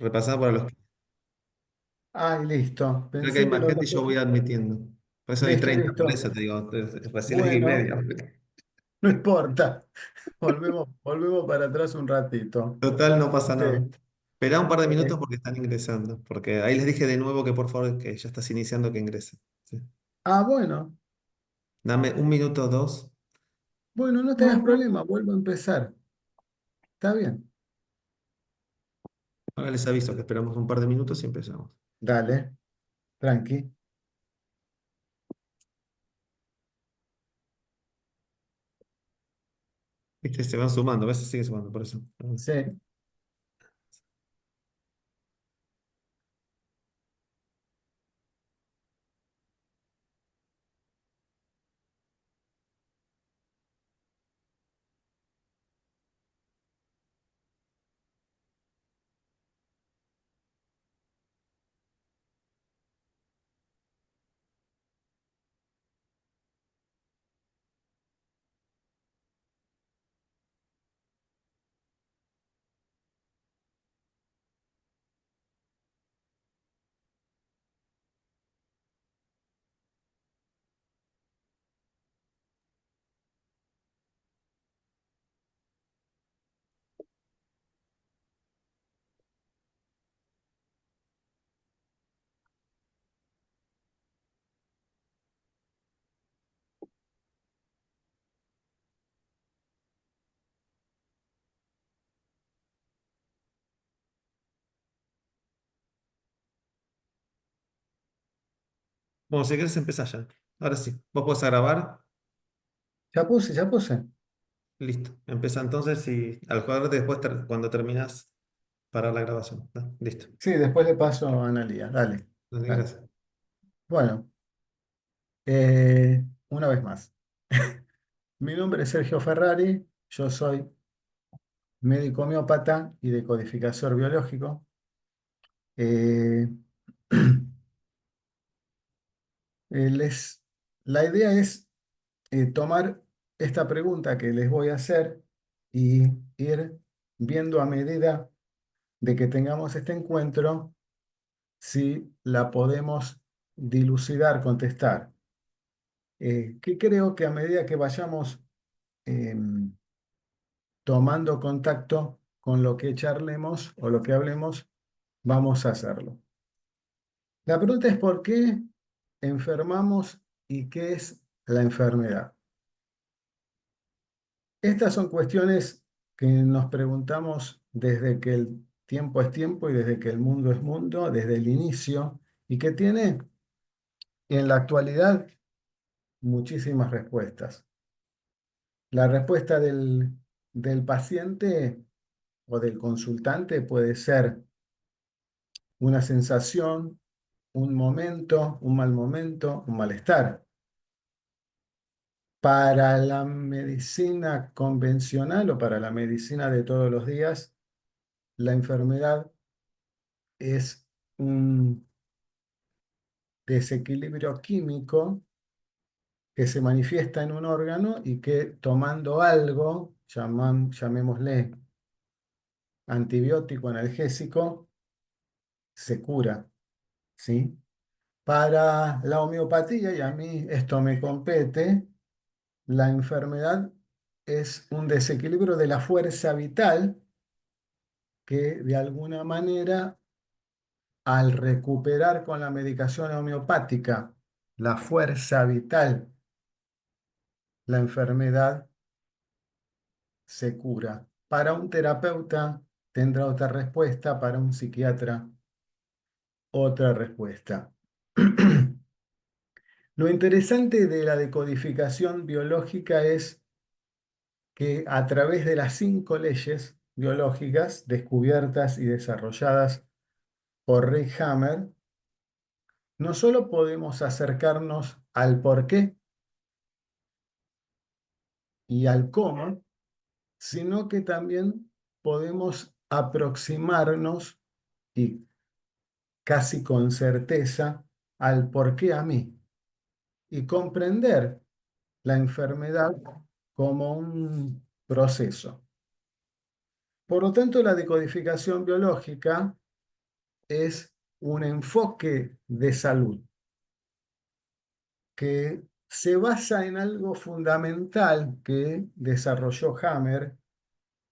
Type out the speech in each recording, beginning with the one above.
Repasá para los que... Ay, listo. Creo que hay Pensé que más lo gente y había... yo voy admitiendo. Por eso hay Listo, 30, por listo. eso te digo, recién es 10 y Bueno, media. no importa. Volvemos para atrás un ratito. Total, no pasa Sí. nada. Esperá un par de minutos Eh, porque están ingresando. Porque ahí les dije de nuevo que por favor, que ya estás iniciando, que ingresen. Sí. bueno. Dame un minuto o dos. Bueno, no tengas problema. Vuelvo a empezar. Está bien. Ahora les aviso que esperamos un par de minutos y empezamos. Dale, tranqui. Viste, se van sumando, a veces sigue sumando, por eso. Sí. Bueno, si querés empezar ya. Ahora sí, vos podés grabar. Ya puse, ya puse. Listo. Empieza entonces y al jugador después, cuando terminas, parar la grabación. ¿No? Listo. Sí, después le paso a Analía. Dale, Dale, dale. gracias. Bueno, una vez más. Mi nombre es Sergio Ferrari. Yo soy médico homeópata y decodificador biológico. Eh, les, la idea es tomar esta pregunta que les voy a hacer y ir viendo a medida de que tengamos este encuentro si la podemos dilucidar, contestar. Que creo que a medida que vayamos tomando contacto con lo que charlemos o lo que hablemos, vamos a hacerlo. La pregunta es ¿por qué enfermamos y qué es la enfermedad? Estas son cuestiones que nos preguntamos desde que el tiempo es tiempo y desde que el mundo es mundo, desde el inicio, y que tiene en la actualidad muchísimas respuestas. La respuesta del paciente o del consultante puede ser una sensación, un momento, un mal momento, un malestar. Para la medicina convencional o para la medicina de todos los días, la enfermedad es un desequilibrio químico que se manifiesta en un órgano y que tomando algo, llamémosle antibiótico, analgésico, se cura, ¿sí? Para la homeopatía, y a mí esto me compete, la enfermedad es un desequilibrio de la fuerza vital que de alguna manera al recuperar con la medicación homeopática la fuerza vital, la enfermedad se cura. Para un terapeuta tendrá otra respuesta, para un psiquiatra otra respuesta. Lo interesante de la decodificación biológica es que a través de las 5 leyes biológicas descubiertas y desarrolladas por Rick Hammer, no solo podemos acercarnos al por qué y al cómo, sino que también podemos aproximarnos y casi con certeza al por qué a mí y comprender la enfermedad como un proceso. Por lo tanto, la decodificación biológica es un enfoque de salud que se basa en algo fundamental que desarrolló Hammer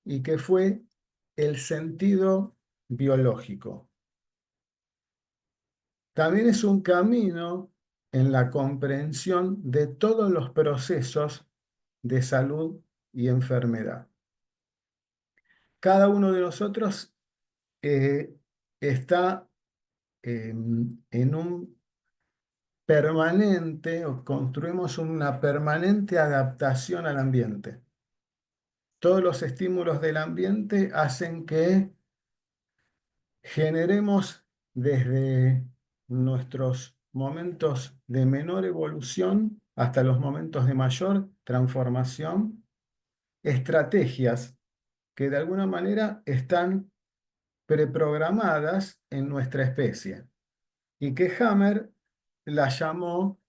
y que fue el sentido biológico. También es un camino en la comprensión de todos los procesos de salud y enfermedad. Cada uno de nosotros eh, está en un permanente, o construimos una permanente adaptación al ambiente. Todos los estímulos del ambiente hacen que generemos desde nuestros momentos de menor evolución hasta los momentos de mayor transformación, estrategias que de alguna manera están preprogramadas en nuestra especie y que Hammer la llamó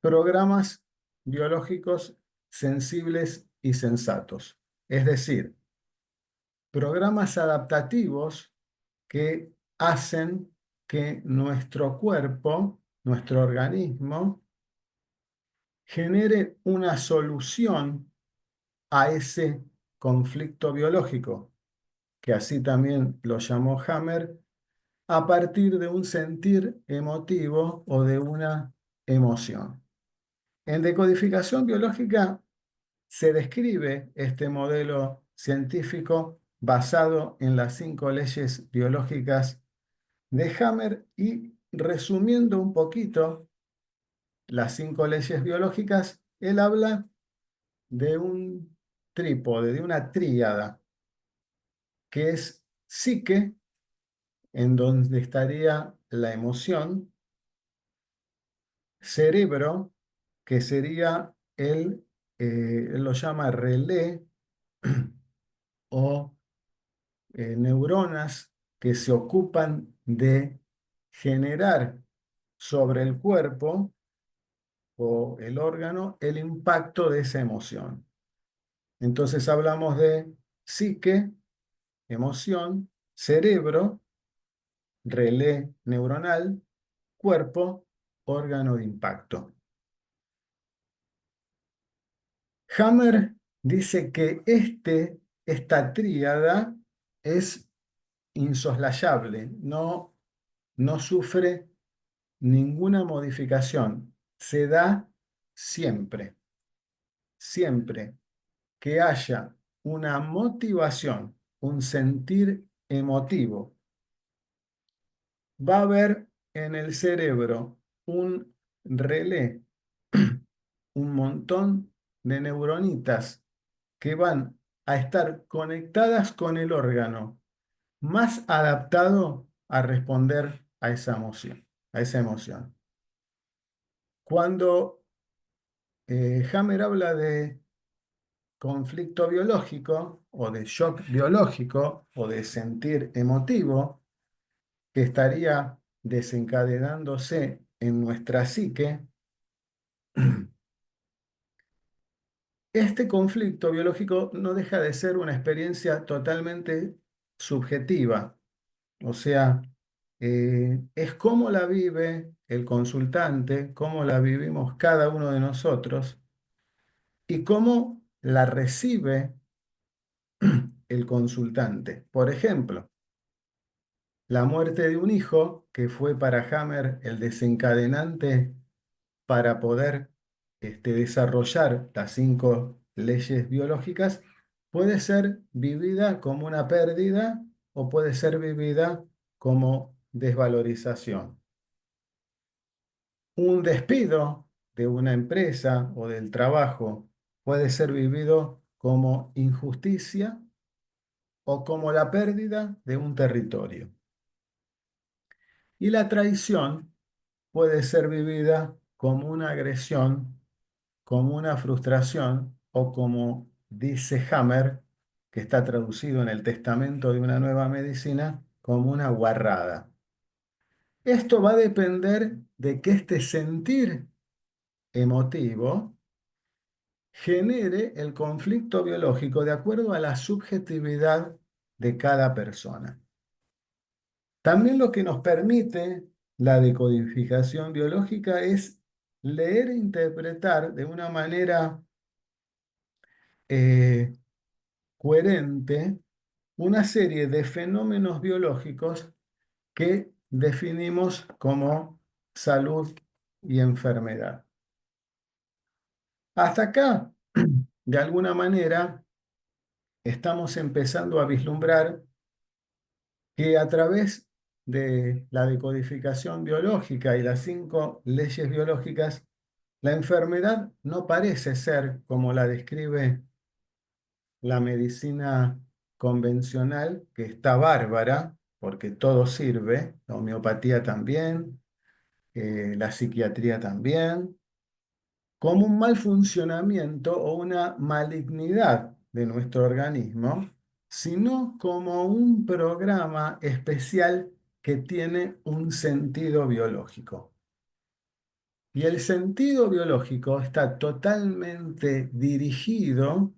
programas biológicos sensibles y sensatos. Es decir, programas adaptativos que hacen que nuestro cuerpo, nuestro organismo, genere una solución a ese conflicto biológico, que así también lo llamó Hammer, a partir de un sentir emotivo o de una emoción. En decodificación biológica se describe este modelo científico basado en las 5 leyes biológicas de Hammer y resumiendo un poquito las 5 leyes biológicas, él habla de un trípode, de una tríada, que es psique, en donde estaría la emoción, cerebro, que sería él lo llama relé o neuronas que se ocupan de generar sobre el cuerpo o el órgano el impacto de esa emoción. Entonces hablamos de psique, emoción, cerebro, relé neuronal, cuerpo, órgano de impacto. Hammer dice que esta tríada es insoslayable, no sufre ninguna modificación, se da siempre, siempre que haya una motivación, un sentir emotivo. Va a haber en el cerebro un relé, un montón de neuronitas que van a estar conectadas con el órgano más adaptado a responder a esa emoción, a esa emoción. Cuando Hammer habla de conflicto biológico o de shock biológico o de sentir emotivo que estaría desencadenándose en nuestra psique, este conflicto biológico no deja de ser una experiencia totalmente subjetiva, o sea, es cómo la vive el consultante, cómo la vivimos cada uno de nosotros y cómo la recibe el consultante. Por ejemplo, la muerte de un hijo, que fue para Hammer el desencadenante para poder desarrollar las 5 leyes biológicas, puede ser vivida como una pérdida o puede ser vivida como desvalorización. Un despido de una empresa o del trabajo puede ser vivido como injusticia o como la pérdida de un territorio. Y la traición puede ser vivida como una agresión, como una frustración o como dice Hammer, que está traducido en el Testamento de una Nueva Medicina, como una guarrada. Esto va a depender de que este sentir emotivo genere el conflicto biológico de acuerdo a la subjetividad de cada persona. También lo que nos permite la decodificación biológica es leer e interpretar de una manera eh, coherente una serie de fenómenos biológicos que definimos como salud y enfermedad. Hasta acá, de alguna manera, estamos empezando a vislumbrar que a través de la decodificación biológica y las 5 leyes biológicas, la enfermedad no parece ser como la describe la medicina convencional, que está bárbara, porque todo sirve, la homeopatía también, la psiquiatría también, como un mal funcionamiento o una malignidad de nuestro organismo, sino como un programa especial que tiene un sentido biológico. Y el sentido biológico está totalmente dirigido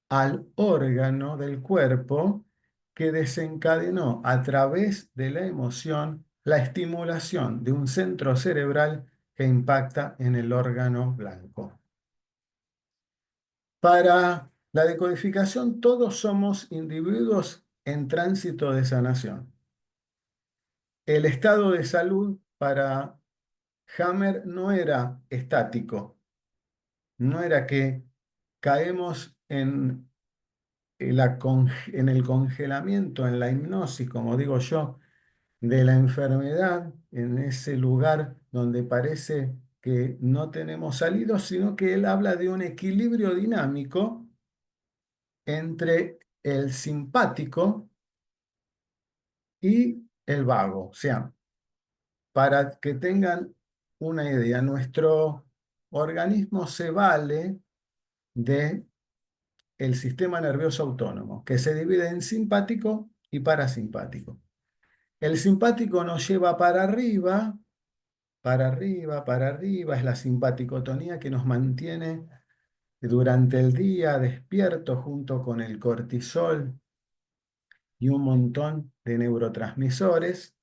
al órgano del cuerpo que desencadenó a través de la emoción la estimulación de un centro cerebral que impacta en el órgano blanco. Para la decodificación, todos somos individuos en tránsito de sanación. El estado de salud para Hammer no era estático, no era que caemos en el congelamiento, en la hipnosis, como digo yo, de la enfermedad, en ese lugar donde parece que no tenemos salido, sino que él habla de un equilibrio dinámico entre el simpático y el vago. O sea, para que tengan una idea, nuestro organismo se vale de el sistema nervioso autónomo, que se divide en simpático y parasimpático. El simpático nos lleva para arriba, para arriba, para arriba, es la simpaticotonía que nos mantiene durante el día despierto junto con el cortisol y un montón de neurotransmisores.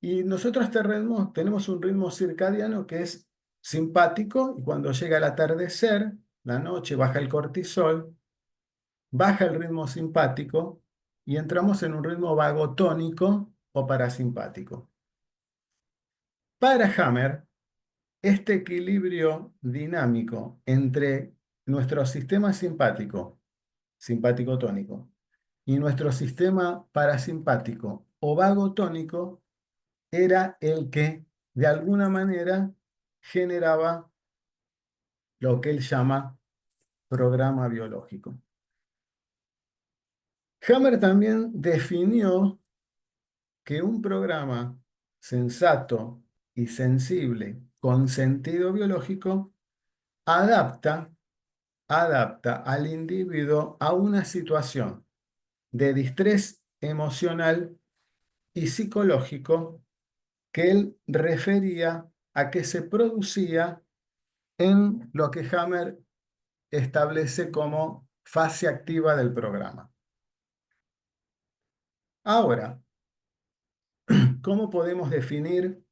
Y nosotros tenemos un ritmo circadiano que es simpático y cuando llega el atardecer, la noche, baja el cortisol, baja el ritmo simpático y entramos en un ritmo vagotónico o parasimpático. Para Hammer, este equilibrio dinámico entre nuestro sistema simpático, simpático tónico, y nuestro sistema parasimpático o vagotónico era el que de alguna manera generaba lo que él llama programa biológico. Hammer también definió que un programa sensato y sensible con sentido biológico adapta, adapta al individuo a una situación de distrés emocional y psicológico que él refería a que se producía en lo que Hammer establece como fase activa del programa. Ahora, ¿cómo podemos definir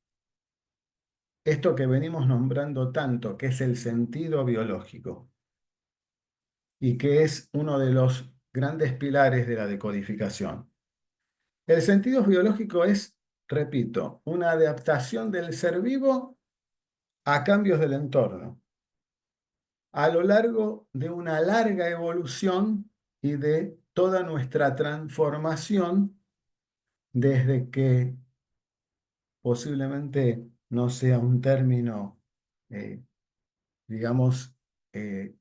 esto que venimos nombrando tanto, que es el sentido biológico y que es uno de los grandes pilares de la decodificación? El sentido biológico es, repito, una adaptación del ser vivo a cambios del entorno, a lo largo de una larga evolución y de toda nuestra transformación desde que posiblemente no sea un término, eh, digamos, eh,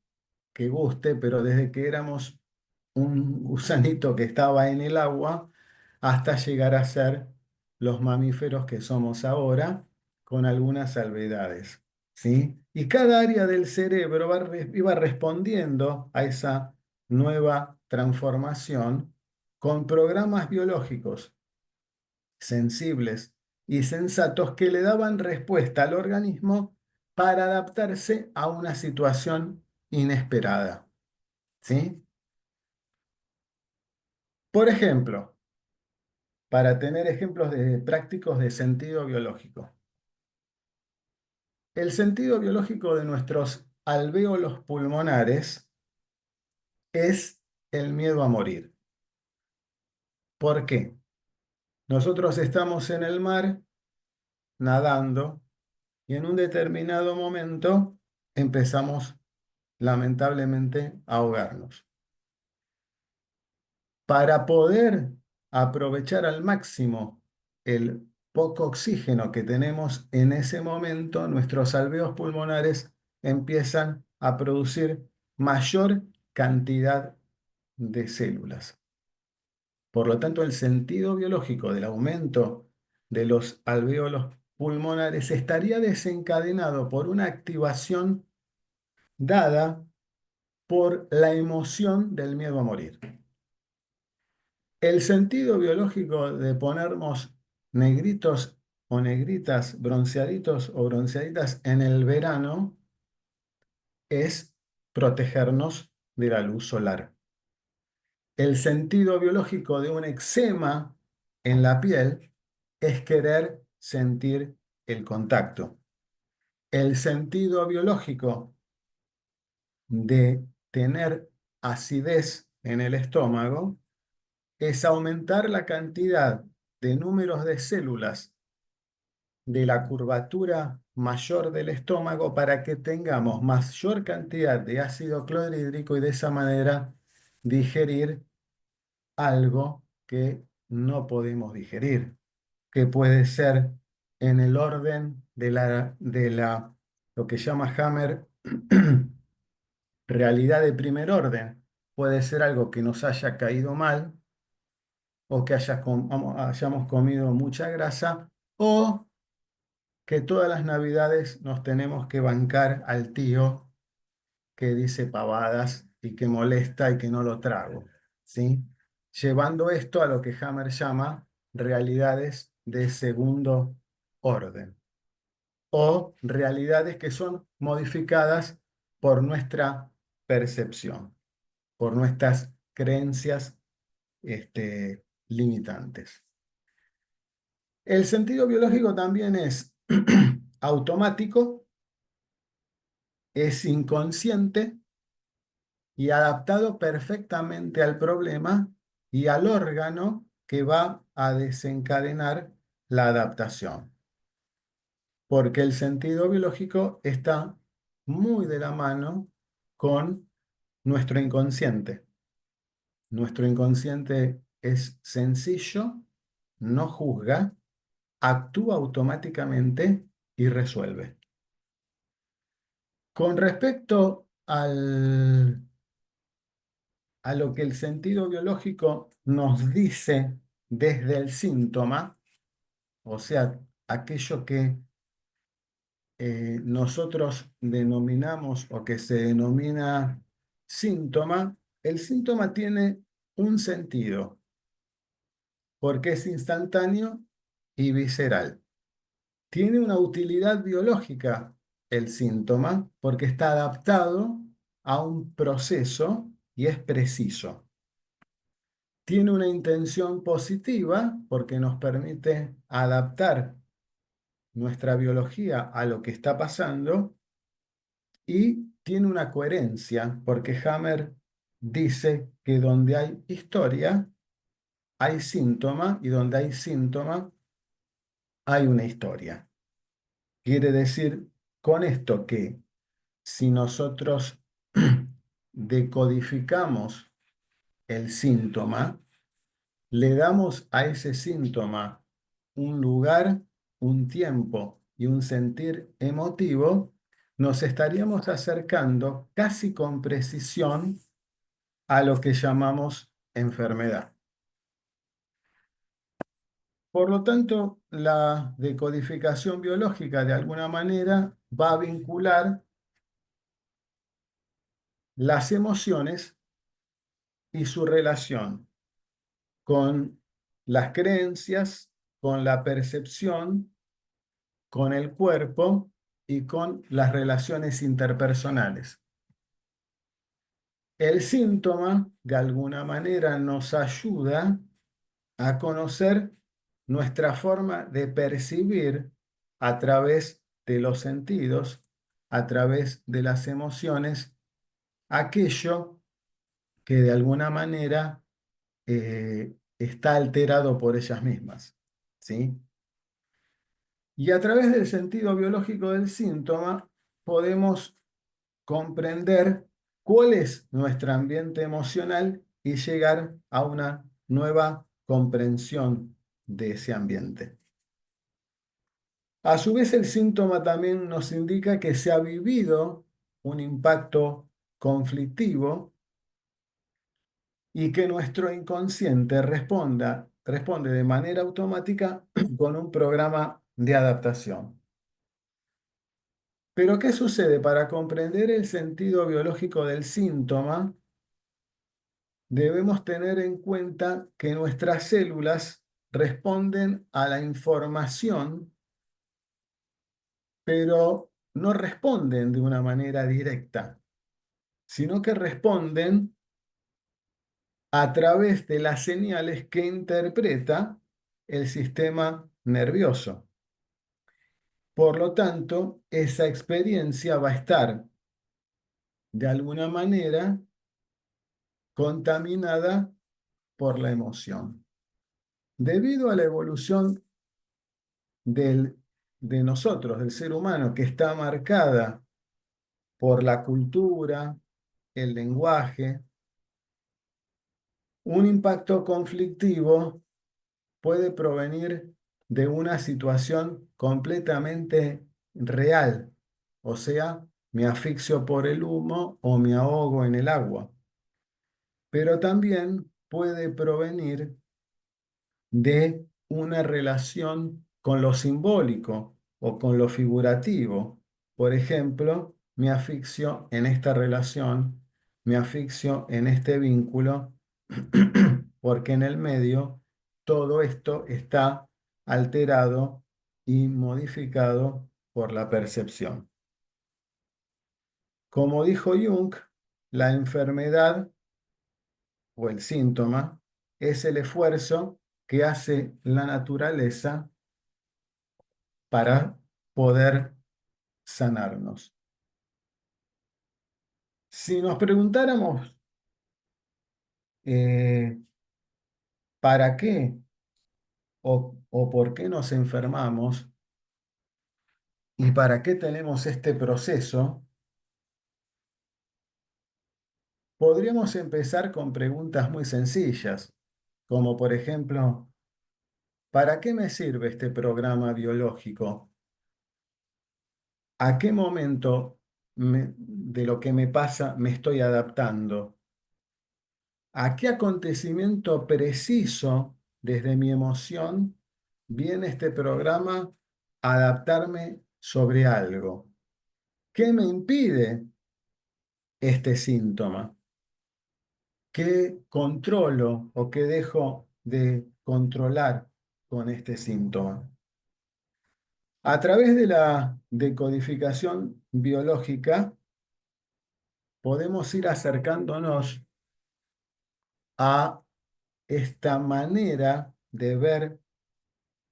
que guste, pero desde que éramos un gusanito que estaba en el agua hasta llegar a ser los mamíferos que somos ahora, con algunas salvedades, ¿sí? Y cada área del cerebro iba respondiendo a esa nueva transformación con programas biológicos sensibles y sensatos que le daban respuesta al organismo para adaptarse a una situación inesperada, ¿sí? Por ejemplo, para tener ejemplos prácticos de sentido biológico. El sentido biológico de nuestros alvéolos pulmonares es el miedo a morir. ¿Por qué? Nosotros estamos en el mar nadando y en un determinado momento empezamos lamentablemente a ahogarnos. Para poder aprovechar al máximo el poco oxígeno que tenemos en ese momento, nuestros alveolos pulmonares empiezan a producir mayor cantidad de células. Por lo tanto, el sentido biológico del aumento de los alvéolos pulmonares estaría desencadenado por una activación dada por la emoción del miedo a morir. El sentido biológico de ponernos negritos o negritas, bronceaditos o bronceaditas en el verano es protegernos de la luz solar. El sentido biológico de un eczema en la piel es querer sentir el contacto. El sentido biológico de tener acidez en el estómago es aumentar la cantidad de números de células de la curvatura mayor del estómago para que tengamos mayor cantidad de ácido clorhídrico y de esa manera digerir algo que no podemos digerir, que puede ser en el orden de lo que llama Hammer realidad de primer orden. Puede ser algo que nos haya caído mal o que hayamos comido mucha grasa o que todas las navidades nos tenemos que bancar al tío que dice pavadas y que molesta y que no lo trago, ¿sí? Llevando esto a lo que Hammer llama realidades de segundo orden o realidades que son modificadas por nuestra percepción, por nuestras creencias limitantes. El sentido biológico también es automático, es inconsciente y adaptado perfectamente al problema y al órgano que va a desencadenar la adaptación. Porque el sentido biológico está muy de la mano con nuestro inconsciente. Nuestro inconsciente es sencillo, no juzga, actúa automáticamente y resuelve. Con respecto a lo que el sentido biológico nos dice desde el síntoma, o sea, aquello que nosotros denominamos o que se denomina síntoma, el síntoma tiene un sentido, porque es instantáneo y visceral. Tiene una utilidad biológica el síntoma, porque está adaptado a un proceso y es preciso. Tiene una intención positiva porque nos permite adaptar nuestra biología a lo que está pasando y tiene una coherencia porque Hammer dice que donde hay historia hay síntoma y donde hay síntoma hay una historia. Quiere decir con esto que si nosotros decodificamos el síntoma, le damos a ese síntoma un lugar, un tiempo y un sentir emotivo, nos estaríamos acercando casi con precisión a lo que llamamos enfermedad. Por lo tanto, la decodificación biológica de alguna manera va a vincular las emociones y su relación con las creencias, con la percepción, con el cuerpo y con las relaciones interpersonales. El síntoma, de alguna manera, nos ayuda a conocer nuestra forma de percibir a través de los sentidos, a través de las emociones, aquello que de alguna manera está alterado por ellas mismas, ¿sí? Y a través del sentido biológico del síntoma podemos comprender cuál es nuestro ambiente emocional y llegar a una nueva comprensión de ese ambiente. A su vez, el síntoma también nos indica que se ha vivido un impacto conflictivo y que nuestro inconsciente responde de manera automática con un programa de adaptación. Pero ¿qué sucede? Para comprender el sentido biológico del síntoma, debemos tener en cuenta que nuestras células responden a la información, pero no responden de una manera directa, sino que responden a través de las señales que interpreta el sistema nervioso. Por lo tanto, esa experiencia va a estar de alguna manera contaminada por la emoción. Debido a la evolución del, de nosotros, del ser humano, que está marcada por la cultura, el lenguaje, un impacto conflictivo puede provenir de una situación completamente real, o sea, me asfixio por el humo o me ahogo en el agua, pero también puede provenir de una relación con lo simbólico o con lo figurativo. Por ejemplo, me asfixio en esta relación, me asfixio en este vínculo, porque en el medio todo esto está alterado y modificado por la percepción. Como dijo Jung, la enfermedad o el síntoma es el esfuerzo que hace la naturaleza para poder sanarnos. Si nos preguntáramos eh, para qué o por qué nos enfermamos y para qué tenemos este proceso, podríamos empezar con preguntas muy sencillas, como por ejemplo, ¿para qué me sirve este programa biológico? ¿A qué momento de lo que me pasa me estoy adaptando? ¿A qué acontecimiento preciso desde mi emoción viene este programa a adaptarme sobre algo? ¿Qué me impide este síntoma? ¿Qué controlo o qué dejo de controlar con este síntoma? A través de la decodificación biológica podemos ir acercándonos a esta manera de ver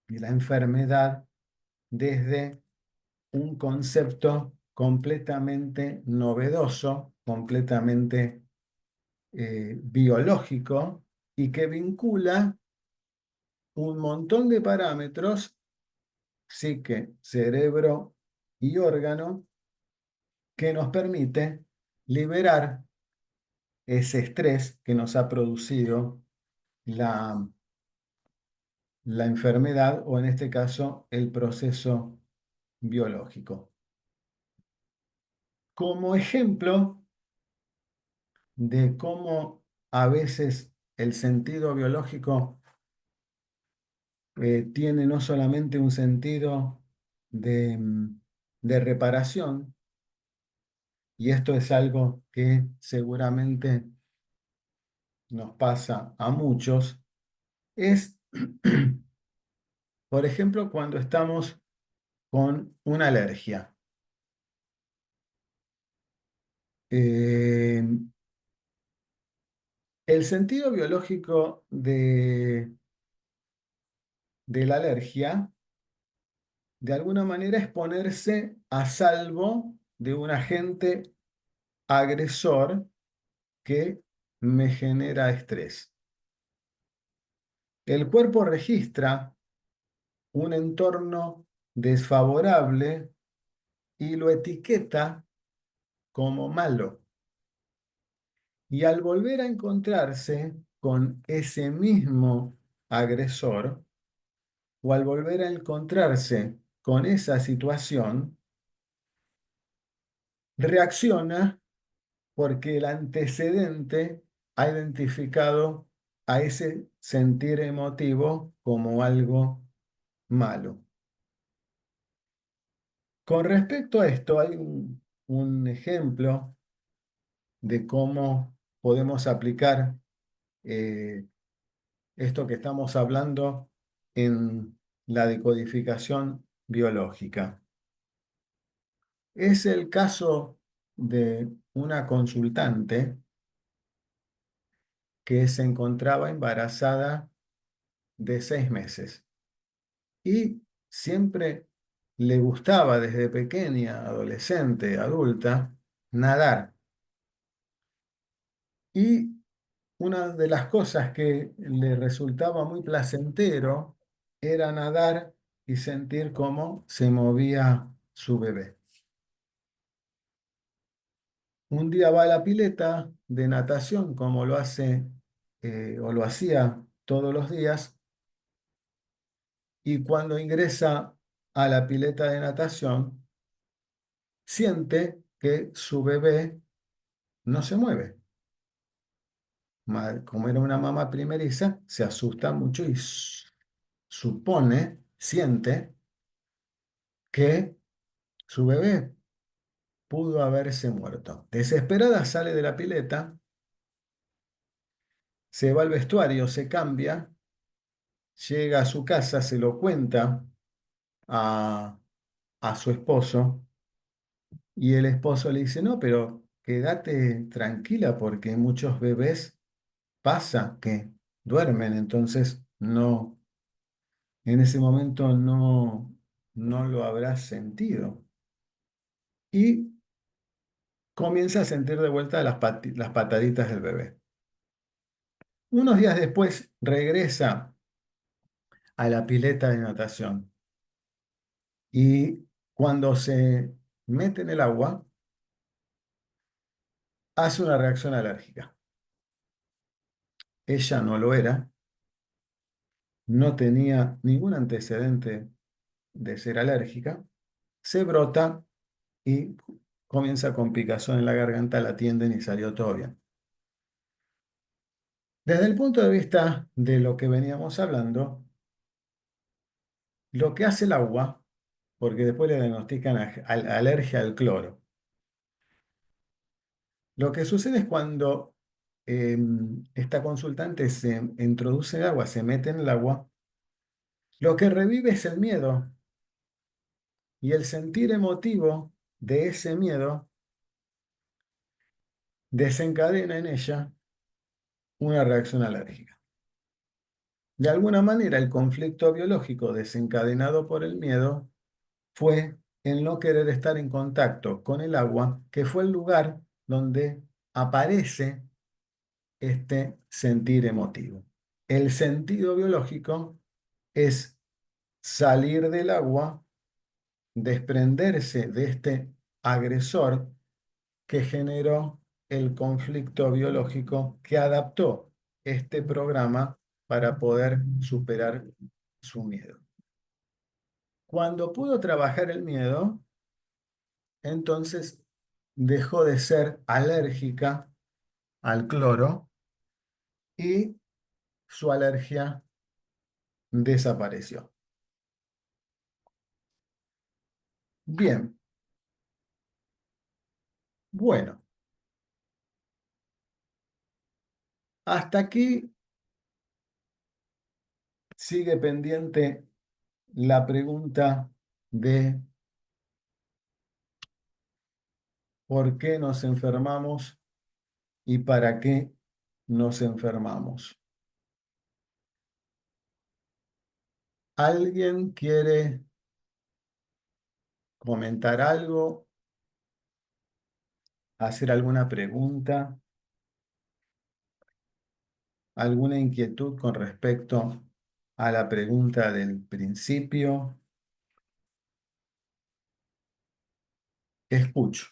la enfermedad desde un concepto completamente novedoso, completamente biológico y que vincula un montón de parámetros, psique, cerebro y órgano, que nos permite liberar ese estrés que nos ha producido la, la enfermedad o en este caso el proceso biológico. Como ejemplo de cómo a veces el sentido biológico tiene no solamente un sentido de reparación, y esto es algo que seguramente nos pasa a muchos, es, por ejemplo, cuando estamos con una alergia. Eh, el sentido biológico de la alergia, de alguna manera es ponerse a salvo de un agente agresor que me genera estrés. El cuerpo registra un entorno desfavorable y lo etiqueta como malo. Y al volver a encontrarse con ese mismo agresor, o al volver a encontrarse con esa situación, reacciona porque el antecedente ha identificado a ese sentir emotivo como algo malo. Con respecto a esto, hay un ejemplo de cómo podemos aplicar eh, esto que estamos hablando en la decodificación biológica. Es el caso de una consultante que se encontraba embarazada de 6 meses y siempre le gustaba desde pequeña, adolescente, adulta, nadar. Y una de las cosas que le resultaba muy placentero era nadar y sentir cómo se movía su bebé. Un día va a la pileta de natación, como lo hace o lo hacía todos los días, y cuando ingresa a la pileta de natación, siente que su bebé no se mueve. Como era una mamá primeriza, se asusta mucho y supone, siente que su bebé pudo haberse muerto. Desesperada sale de la pileta, se va al vestuario, se cambia, llega a su casa, se lo cuenta a, a su esposo y el esposo le dice, no, pero quédate tranquila porque muchos bebés pasa que duermen, entonces no, en ese momento no lo habrás sentido. Y comienza a sentir de vuelta las pataditas del bebé. Unos días después regresa a la pileta de natación y cuando se mete en el agua hace una reacción alérgica. Ella no lo era, no tenía ningún antecedente de ser alérgica, se brota y comienza con picazón en la garganta, la atienden y salió todo bien. Desde el punto de vista de lo que veníamos hablando, lo que hace el agua, porque después le diagnostican alergia al cloro, lo que sucede es cuando esta consultante se introduce el agua, se mete en el agua, lo que revive es el miedo y el sentir emotivo de ese miedo desencadena en ella una reacción alérgica. De alguna manera, el conflicto biológico desencadenado por el miedo fue el no querer estar en contacto con el agua, que fue el lugar donde aparece este sentir emotivo. El sentido biológico es salir del agua, desprenderse de este agresor que generó el conflicto biológico que adaptó este programa para poder superar su miedo. Cuando pudo trabajar el miedo, entonces dejó de ser alérgica al cloro y su alergia desapareció. Bien, bueno, hasta aquí sigue pendiente la pregunta de por qué nos enfermamos y para qué nos enfermamos. ¿Alguien quiere comentar algo, hacer alguna pregunta, alguna inquietud con respecto a la pregunta del principio? Escucho.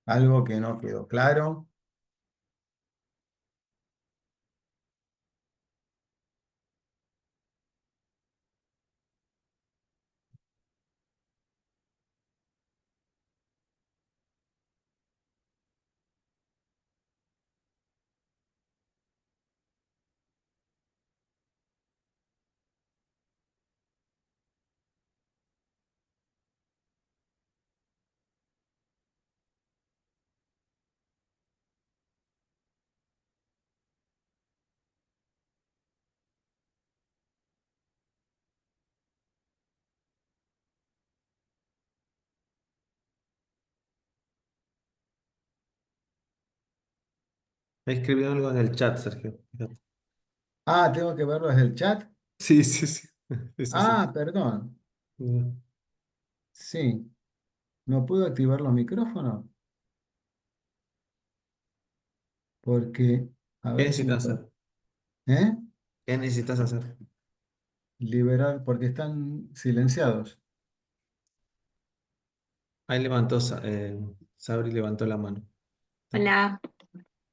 ¿Algo que no quedó claro? Me escribió algo en el chat, Sergio. Fíjate. Ah, tengo que verlo desde el chat. Sí, sí, sí. Sí, sí, sí. Ah, perdón. Ya. Sí. ¿No puedo activar los micrófonos? Porque, a ¿Qué ver si me... necesitas hacer? ¿Eh? ¿Qué necesitas hacer? Liberar, porque están silenciados. Ahí levantó, Sabri levantó la mano. Hola,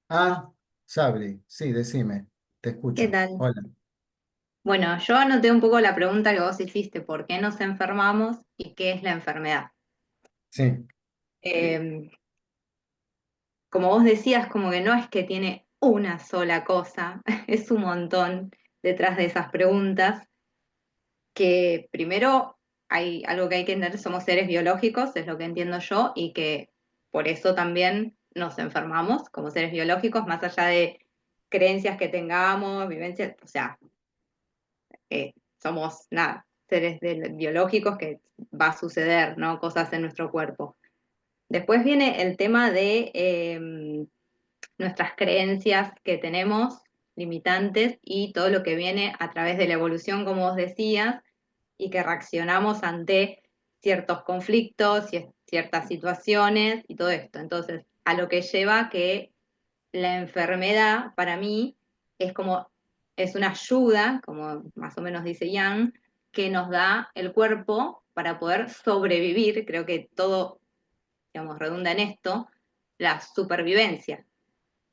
Ah, Sabri, sí, decime. Te ¿qué escucho. tal? Hola. Bueno, yo anoté un poco la pregunta que vos hiciste, ¿por qué nos enfermamos y qué es la enfermedad? Sí, Eh, Como vos decías, como que no es que tiene una sola cosa, es un montón detrás de esas preguntas, que primero hay algo que hay que entender, somos seres biológicos, es lo que entiendo yo, y que por eso también nos enfermamos como seres biológicos, más allá de creencias que tengamos, vivencias, o sea, somos nada, biológicos que va a suceder, ¿no? Cosas en nuestro cuerpo. Después viene el tema de nuestras creencias que tenemos, limitantes, y todo lo que viene a través de la evolución, como vos decías, y que reaccionamos ante ciertos conflictos, ciertas situaciones y todo esto. Entonces, a lo que lleva que la enfermedad para mí es como, es una ayuda, como más o menos dice Yang, que nos da el cuerpo para poder sobrevivir, creo que todo, digamos, redunda en esto, la supervivencia,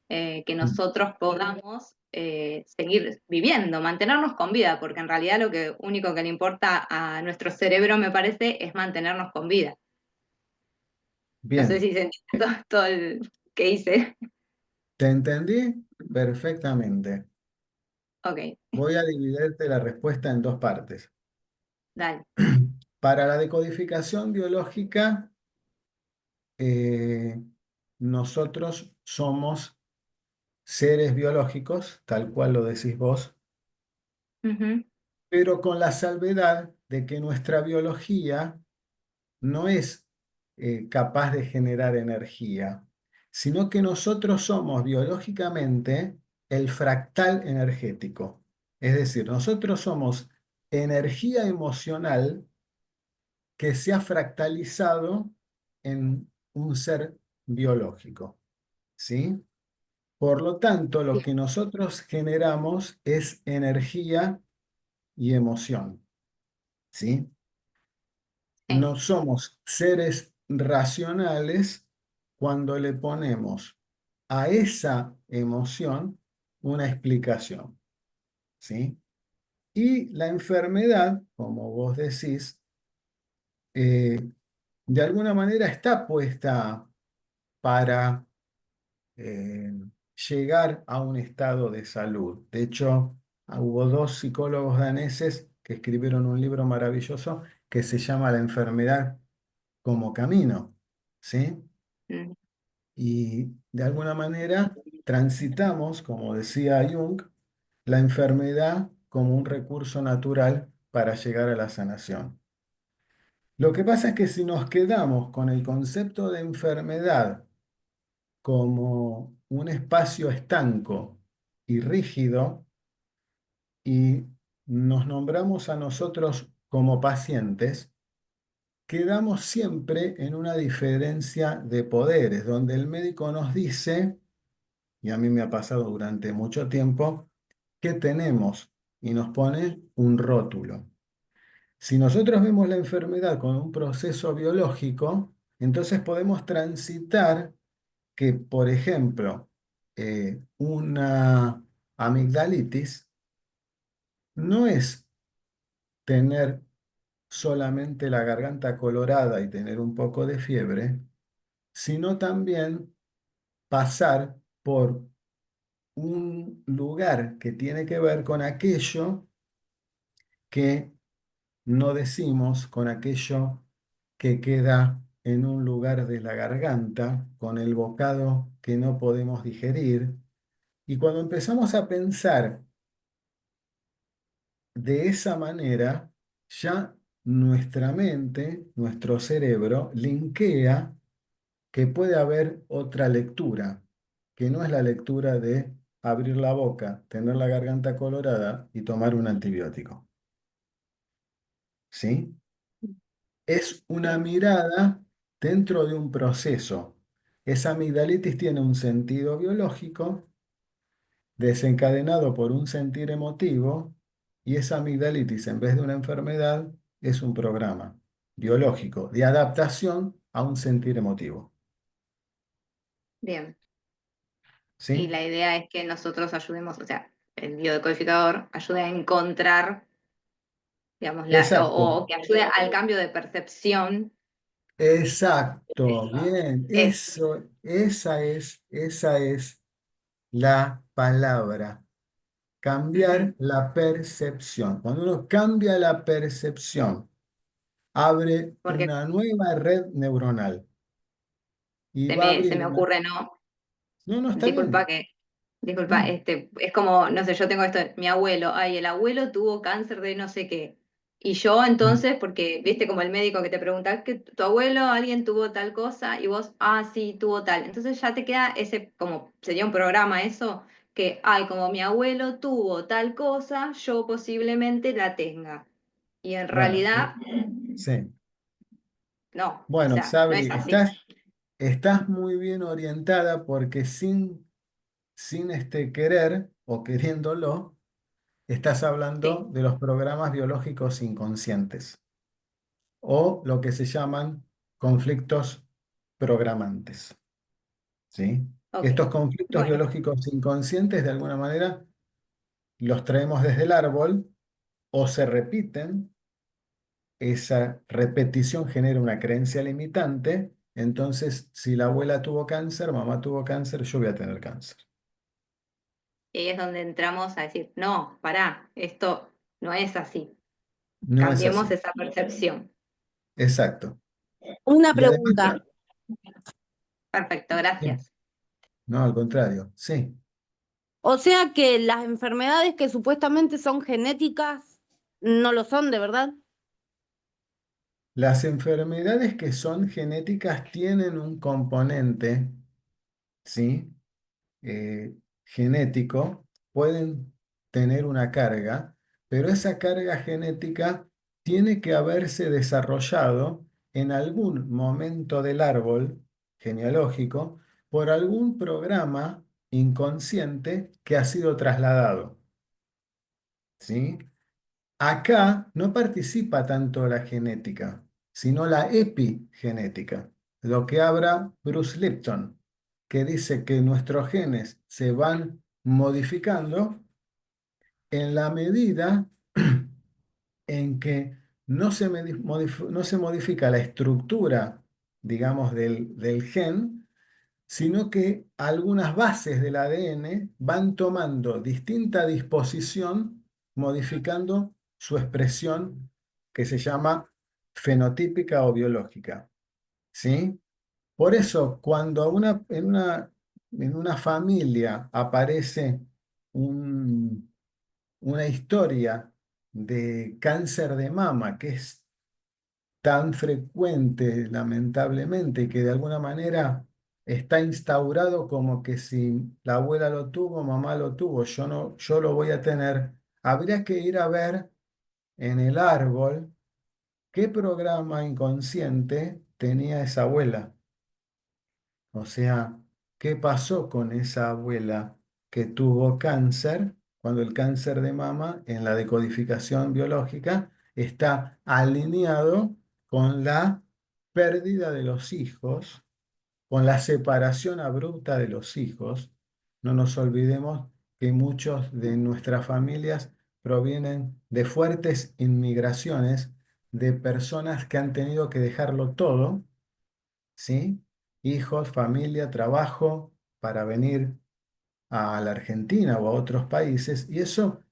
que nosotros podamos seguir viviendo, mantenernos con vida, porque en realidad lo que único que le importa a nuestro cerebro, me parece, es mantenernos con vida. No sé bien. si se entiende todo el que hice. Te entendí perfectamente. Ok, Voy a dividirte la respuesta en dos partes. dale. Para la decodificación biológica, eh, nosotros somos seres biológicos, tal cual lo decís vos, Ujú. pero con la salvedad de que nuestra biología no es capaz de generar energía, sino que nosotros somos biológicamente el fractal energético. Es decir, nosotros somos energía emocional que se ha fractalizado en un ser biológico, ¿sí? Por lo tanto, lo Sí, que nosotros generamos es energía y emoción, ¿sí? sí, No somos seres racionales cuando le ponemos a esa emoción una explicación, ¿sí? Y la enfermedad, como vos decís, eh, de alguna manera está puesta para eh, llegar a un estado de salud. De hecho, hubo dos psicólogos daneses que escribieron un libro maravilloso que se llama La enfermedad como camino, ¿sí? mm, Y de alguna manera transitamos, como decía Jung, la enfermedad como un recurso natural para llegar a la sanación. Lo que pasa es que si nos quedamos con el concepto de enfermedad como un espacio estanco y rígido y nos nombramos a nosotros como pacientes, quedamos siempre en una diferencia de poderes, donde el médico nos dice, y a mí me ha pasado durante mucho tiempo, que tenemos y nos pone un rótulo. Si nosotros vemos la enfermedad con un proceso biológico, entonces podemos transitar que, por ejemplo, una amigdalitis no es tener solamente la garganta colorada y tener un poco de fiebre, sino también pasar por un lugar que tiene que ver con aquello que no decimos, con aquello que queda en un lugar de la garganta, con el bocado que no podemos digerir. Y cuando empezamos a pensar de esa manera, ya nuestra mente, nuestro cerebro, linkea que puede haber otra lectura, que no es la lectura de abrir la boca, tener la garganta colorada y tomar un antibiótico. ¿Sí? Es una Bien, mirada dentro de un proceso. Esa amigdalitis tiene un sentido biológico desencadenado por un sentir emotivo y esa amigdalitis, en vez de una enfermedad, es un programa biológico de adaptación a un sentir emotivo. bien. Y ¿Sí? la idea es que nosotros ayudemos, o sea, el biodecodificador ayude a encontrar, digamos, Exacto, o que ayude al cambio de percepción de exacto, eso. bien, Es, eso, esa es la palabra, ujú. cambiar la percepción. Cuando uno cambia la percepción, abre Porque una nueva red neuronal y va a se abrir me una... ocurre, ¿no? No, no, está Disculpa bien. que, disculpa, No. es como, no sé, yo tengo esto, mi abuelo, ay, el abuelo tuvo cáncer de no sé qué. Y yo Mm, entonces, porque viste como el médico que te pregunta, que tu abuelo, alguien tuvo tal cosa, y vos, ah, sí, tuvo tal. Entonces ya te queda ese, como sería un programa eso, que, ay, como mi abuelo tuvo tal cosa, yo posiblemente la tenga. Y en bueno, realidad, sí. no, o Bueno, sea, no Sabri, es así. estás muy bien orientada porque sin querer o queriéndolo, estás Sí, hablando de los programas biológicos inconscientes o lo que se llaman conflictos programantes. ¿Sí? ok. Estos conflictos Bueno, biológicos inconscientes, de alguna manera, los traemos desde el árbol o se repiten. Esa repetición genera una creencia limitante. Entonces, si la abuela tuvo cáncer, mamá tuvo cáncer, yo voy a tener cáncer. y ahí es donde entramos a decir, no, pará, esto no es así. No es Cambiemos así. esa percepción. Exacto. Una Y además, pregunta. Perfecto, sí, gracias. no, al contrario, sí. O sea que las enfermedades que supuestamente son genéticas no lo son, ¿de verdad? Las enfermedades que son genéticas tienen un componente, ¿sí? Genético, pueden tener una carga, pero esa carga genética tiene que haberse desarrollado en algún momento del árbol genealógico por algún programa inconsciente que ha sido trasladado, ¿sí? Acá no participa tanto la genética, sino la epigenética, lo que habla Bruce Lipton, que dice que nuestros genes se van modificando en la medida en que no se modifica la estructura, digamos, del gen, sino que algunas bases del ADN van tomando distinta disposición, modificando su expresión que se llama fenotípica o biológica. ¿Sí? Por eso, cuando en una familia aparece una historia de cáncer de mama que es tan frecuente, lamentablemente, que de alguna manera está instaurado como que si la abuela lo tuvo, mamá lo tuvo, yo no, yo lo voy a tener. Habría que ir a ver en el árbol qué programa inconsciente tenía esa abuela. O sea, ¿qué pasó con esa abuela que tuvo cáncer cuando el cáncer de mama en la decodificación biológica está alineado con la pérdida de los hijos, con la separación abrupta de los hijos? No nos olvidemos que muchos de nuestras familias provienen de fuertes inmigraciones de personas que han tenido que dejarlo todo, ¿sí? Hijos, familia, trabajo, para venir a la Argentina o a otros países, y eso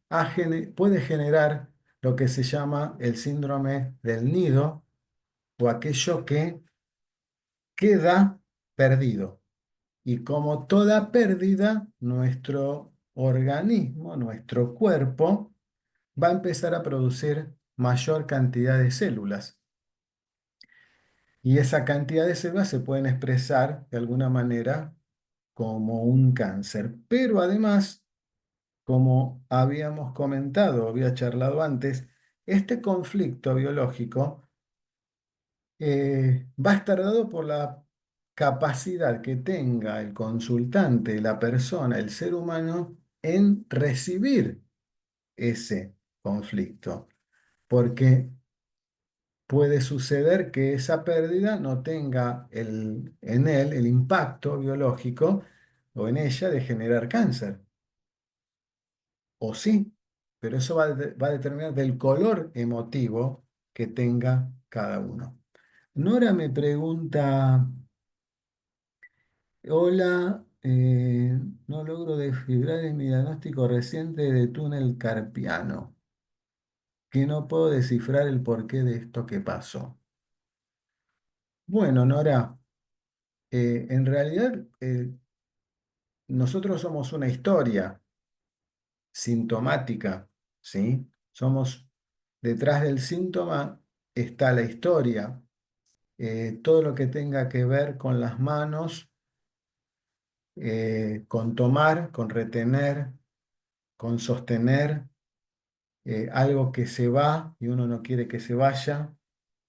puede generar lo que se llama el síndrome del nido o aquello que queda perdido. Y como toda pérdida, nuestro organismo, nuestro cuerpo, va a empezar a producir mayor cantidad de células. Y esa cantidad de células se pueden expresar de alguna manera como un cáncer. Pero además, como habíamos comentado, había charlado antes, este conflicto biológico va a estar dado por la capacidad que tenga el consultante, la persona, el ser humano, en recibir ese conflicto. Porque puede suceder que esa pérdida no tenga en él el impacto biológico o en ella de generar cáncer. O sí, pero eso va a determinar del color emotivo que tenga cada uno. Nora me pregunta, hola, no logro descifrar en mi diagnóstico reciente de túnel carpiano, que no puedo descifrar el porqué de esto que pasó. Bueno, Nora, en realidad nosotros somos una historia sintomática, ¿sí? Somos, detrás del síntoma está la historia. Todo lo que tenga que ver con las manos, con tomar, con retener, con sostener, algo que se va y uno no quiere que se vaya,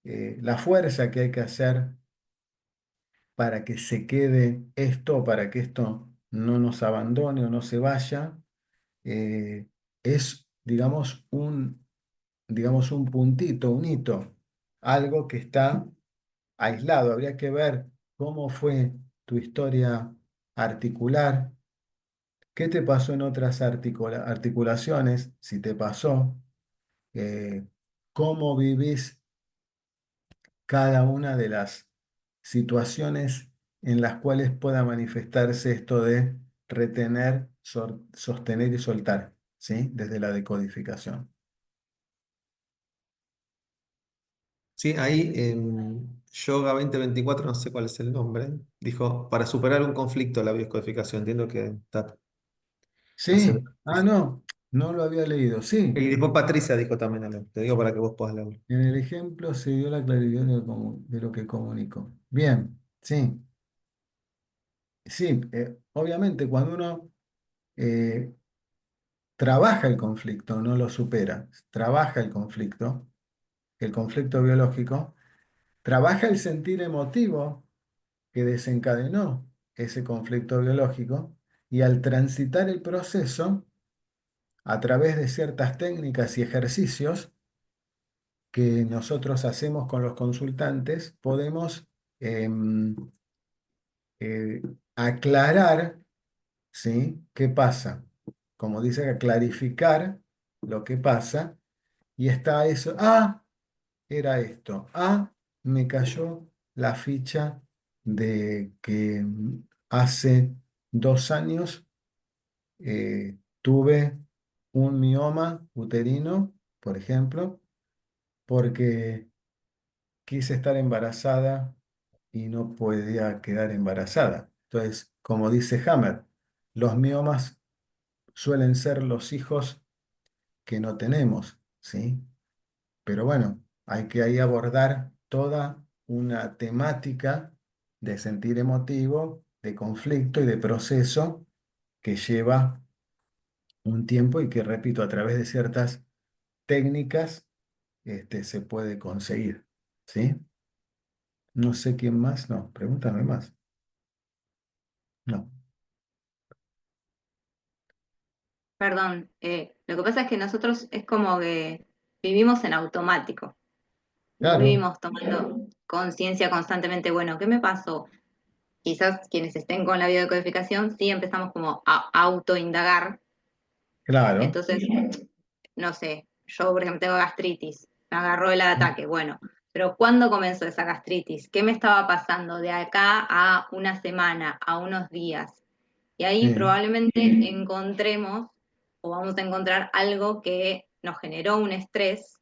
la fuerza que hay que hacer para que se quede esto, para que esto no nos abandone o no se vaya, eh, es, digamos, un puntito, un hito, algo que está aislado. Habría que ver cómo fue tu historia articular, qué te pasó en otras articulaciones, si te pasó, eh, cómo vivís cada una de las situaciones en las cuales pueda manifestarse esto de retener, sostener y soltar, ¿sí? Desde la decodificación. Sí, ahí en Yoga 2024, no sé cuál es el nombre, dijo, para superar un conflicto la bioscodificación. Entiendo que está Sí, haciendo. no, no lo había leído. Sí, Y después Patricia dijo también algo, te digo para que vos puedas leerlo. en el ejemplo se dio la claridad de lo que comunicó. Bien, sí, sí, obviamente cuando uno eh, trabaja el conflicto, no lo supera, trabaja el conflicto biológico, trabaja el sentir emotivo que desencadenó ese conflicto biológico y al transitar el proceso a través de ciertas técnicas y ejercicios que nosotros hacemos con los consultantes, podemos em, eh, aclarar, ¿sí? ¿Qué pasa? Como dice, acá, clarificar lo que pasa y está eso. Ah, era esto. Ah, me cayó la ficha de que hace 2 años tuve un mioma uterino, por ejemplo, porque quise estar embarazada y no podía quedar embarazada. Entonces, como dice Hammer, los miomas suelen ser los hijos que no tenemos, ¿sí? Pero bueno, hay que ahí abordar toda una temática de sentir emotivo de conflicto y de proceso que lleva un tiempo y que, repito, a través de ciertas técnicas se puede conseguir. ¿Sí? No sé quién más. No, pregúntame más. No. Perdón, lo que pasa es que nosotros es como que vivimos en automático, no Claro, vivimos tomando conciencia constantemente, bueno, ¿qué me pasó? Quizás quienes estén con la biodecodificación sí empezamos como a autoindagar, claro. entonces, no sé, yo por ejemplo tengo gastritis, me agarró el ataque, bueno, pero ¿cuándo comenzó esa gastritis? ¿Qué me estaba pasando de acá a una semana, a unos días? Y ahí Sí, probablemente encontremos o vamos a encontrar algo que nos generó un estrés.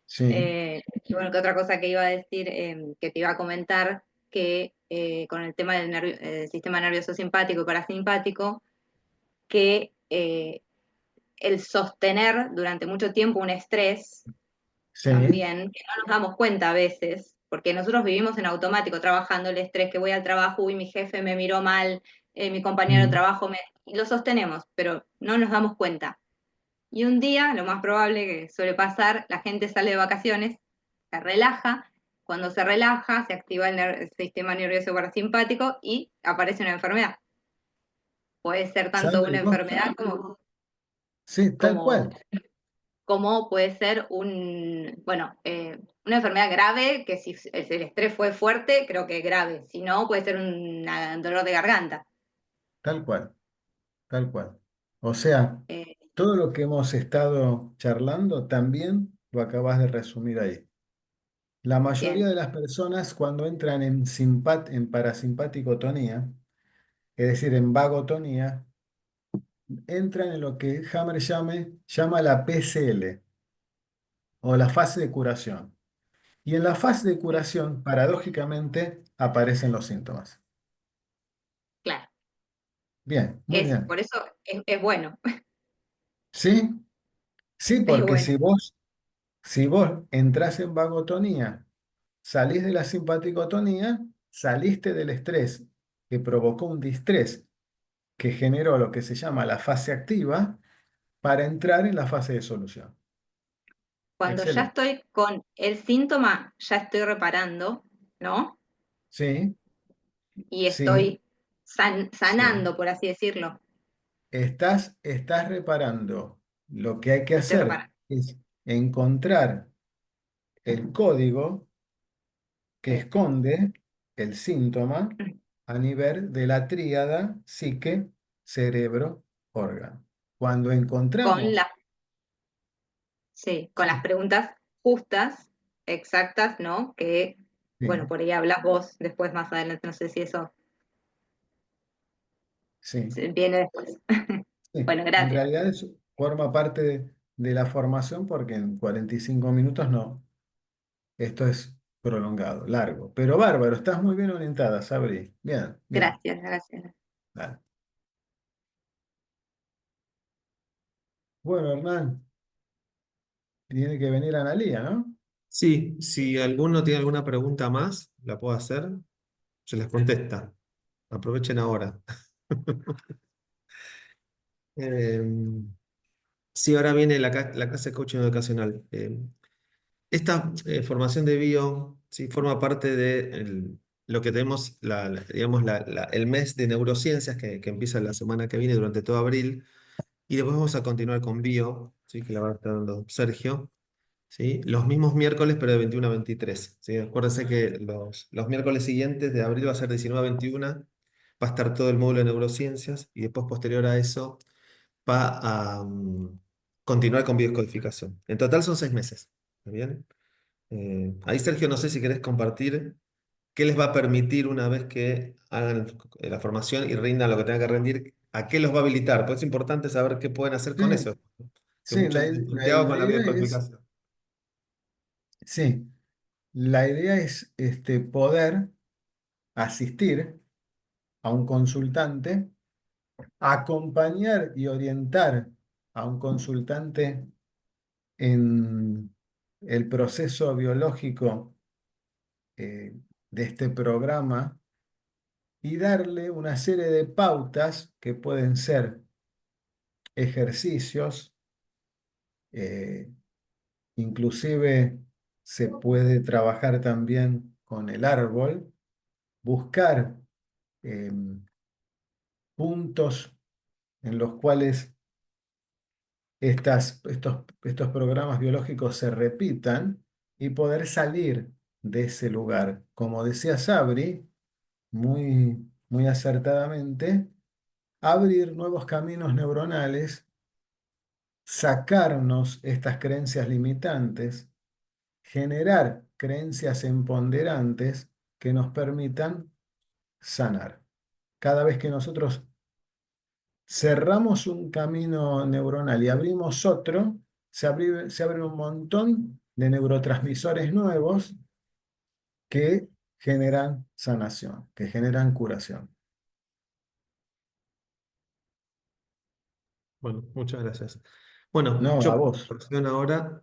sí, Y bueno, que otra cosa que iba a decir, que te iba a comentar, que con el tema del sistema nervioso simpático y parasimpático, que el sostener durante mucho tiempo un estrés sí. también, que no nos damos cuenta a veces, porque nosotros vivimos en automático, trabajando el estrés, que voy al trabajo, uy, mi jefe me miró mal, mi compañero de Mm. trabajo me... Y lo sostenemos, pero no nos damos cuenta. Y un día, lo más probable que suele pasar, la gente sale de vacaciones, se relaja, cuando se relaja se activa el sistema nervioso parasimpático y aparece una enfermedad. Puede ser tanto ¿Sabes una vos? enfermedad como, Sí, tal como cual, como puede ser bueno, una enfermedad grave, que si el estrés fue fuerte, creo que grave, si no, puede ser un dolor de garganta. tal cual, tal cual. O sea, Eh, todo lo que hemos estado charlando también lo acabas de resumir ahí. La mayoría bien, de las personas cuando entran en parasimpaticotonía, es decir, en vagotonía, entran en lo que Hammer llama la PCL o la fase de curación. Y en la fase de curación, paradójicamente, aparecen los síntomas. claro, Bien, muy bien. por eso es bueno, ¿Sí? Sí, es porque bueno. si vos entras en vagotonía, salís de la simpaticotonía, saliste del estrés que provocó un distrés que generó lo que se llama la fase activa para entrar en la fase de solución. Cuando ya Excelente. estoy con el síntoma, ya estoy reparando, ¿no? Sí, Y sí, estoy sí. sanando, por así decirlo. Estás reparando. Lo que hay que Estoy hacer reparando. es encontrar el código que Sí. esconde el síntoma a nivel de la tríada psique, cerebro, órgano. Cuando Con encontramos, las, sí, con las sí, preguntas justas, exactas, ¿no? Que, bueno, sí, por ahí hablas vos después, más adelante, no sé si eso sí, viene después. sí. Bueno, En gracias. realidad eso forma parte de la formación porque en 45 minutos no, esto es prolongado, largo. Pero bárbaro, estás muy bien orientada, Sabri. Bien, bien. Gracias, gracias. Dale. Bueno, Hernán, tiene que venir Analía, ¿no? Sí, si alguno tiene alguna pregunta más, la puedo hacer, se les contesta. Aprovechen ahora. Eh, sí, ahora viene la clase de coaching educacional. Esta formación de bio, sí, forma parte de lo que tenemos, digamos, el mes de neurociencias que empieza la semana que viene durante todo abril. Y después vamos a continuar con bio, ¿sí? Que la va a estar dando Sergio. ¿Sí? Los mismos miércoles, pero de 21 a 23. ¿Sí? Acuérdense que los miércoles siguientes de abril va a ser 19 a 21, va a estar todo el módulo de neurociencias y después posterior a eso va a continuar con biodescodificación. En total son 6 meses. ¿Está bien? Ahí Sergio, no sé si querés compartir qué les va a permitir una vez que hagan la formación y rindan lo que tengan que rendir, a qué los va a habilitar. Pues es importante saber qué pueden hacer con Sí, eso. Que sí, muchos dicen, ¿qué hago con la biodescodificación? sí, la idea es poder asistir a un consultante, acompañar y orientar a un consultante en el proceso biológico de este programa y darle una serie de pautas que pueden ser ejercicios, eh, inclusive se puede trabajar también con el árbol, buscar puntos en los cuales estos programas biológicos se repitan y poder salir de ese lugar. Como decía Sabri, muy acertadamente, abrir nuevos caminos neuronales, sacarnos estas creencias limitantes, generar creencias empoderantes que nos permitan sanar. Cada vez que nosotros cerramos un camino neuronal y abrimos otro, se abre un montón de neurotransmisores nuevos que generan sanación, que generan curación. Bueno, muchas gracias. Bueno, No, yo a como vos. conclusión ahora